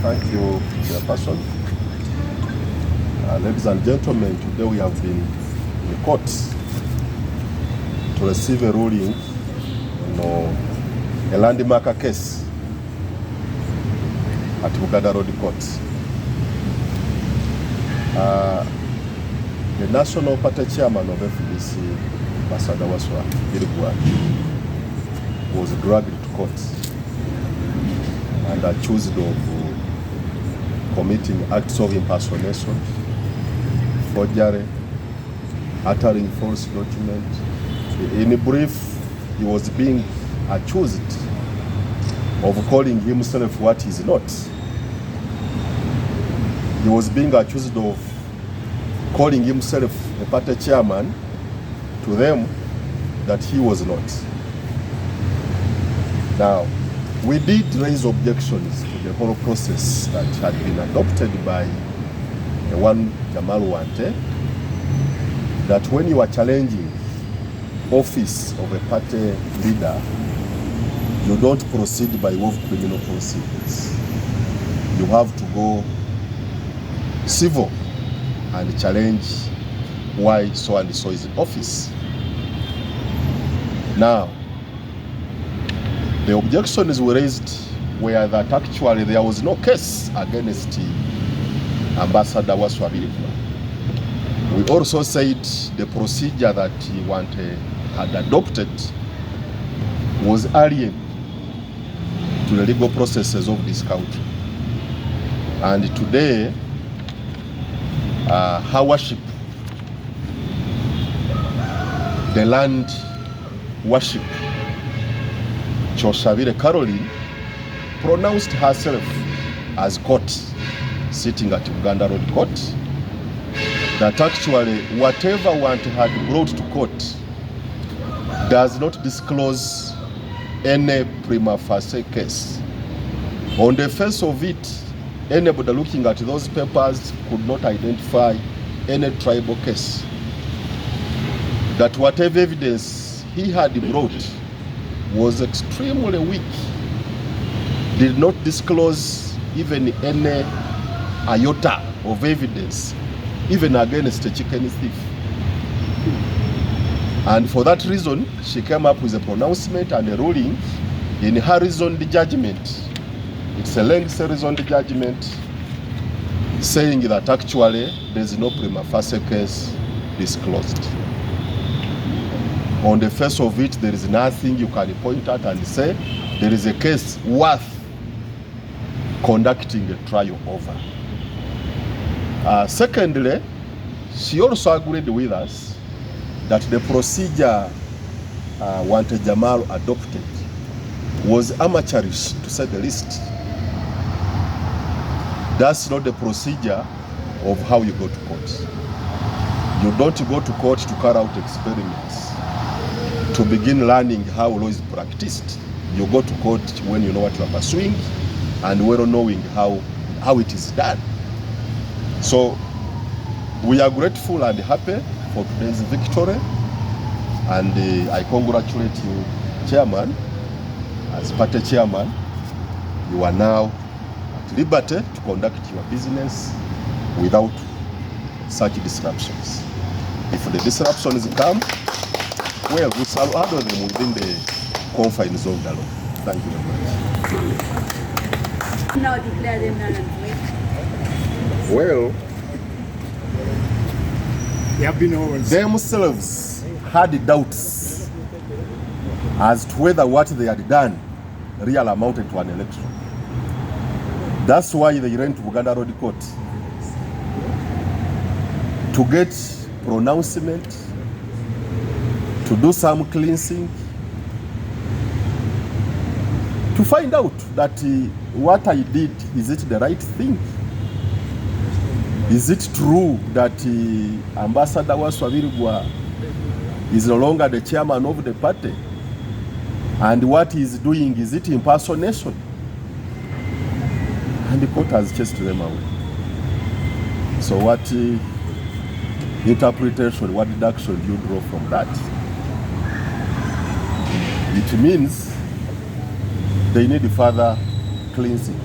Thank you, Chairperson. Ladies and gentlemen, today we have been in court to receive a ruling on a landmark case at Buganda Road Court. The National Party Chairman of FDC, Ambassador Birigwa, was dragged to court and accused of committing acts of impersonation, forgery, uttering false documents. In brief, he was being accused of calling himself what he is not. He was being accused of calling himself a party chairman to them that he was not. Now, we did raise objections to the whole process that had been adopted by the one Jamal Wante, that when you are challenging office of a party leader, you don't proceed by way of criminal proceedings. You have to go civil and challenge why so and so is in office. Now, the objections were raised were that actually there was no case against Ambassador Birigwa. We also said the procedure that he had adopted was alien to the legal processes of this country. And today, her worship, the land worship, Choshavire Caroline, pronounced herself as court, sitting at Buganda Road Court, that actually whatever Wante had brought to court does not disclose any prima facie case. On the face of it, anybody looking at those papers could not identify any tribal case. That whatever evidence he had brought was extremely weak, did not disclose even any iota of evidence, even against a chicken thief. And for that reason, she came up with a pronouncement and a ruling in her reasoned judgment. It's a lengthy reasoned judgment saying that actually there is no prima facie case disclosed. On the face of it, there is nothing you can point at and say there is a case worth conducting a trial over. Secondly, she also agreed with us that the procedure Wante Jamal adopted was amateurish, to say the least. That's not the procedure of how you go to court. You don't go to court to carry out experiments, to begin learning how law is practiced. You go to court when you know what you are pursuing and well knowing how it is done. So we are grateful and happy for today's victory, and I congratulate you, Chairman. As party chairman, you are now at liberty to conduct your business without such disruptions. If the disruptions come, well, we shall handle them within the confines of the law. Thank you very much. Now declare them null and void. Well, They themselves had doubts as to whether what they had done really amounted to an election. That's why they ran to Buganda Road Court to get pronouncement, to do some cleansing, to find out that what I did, is it the right thing? Is it true that Ambassador Birigwa is no longer the chairman of the party? And what he is doing, is it impersonation? And the court has chased them away. So what interpretation, what deduction do you draw from that? It means they need further cleansing.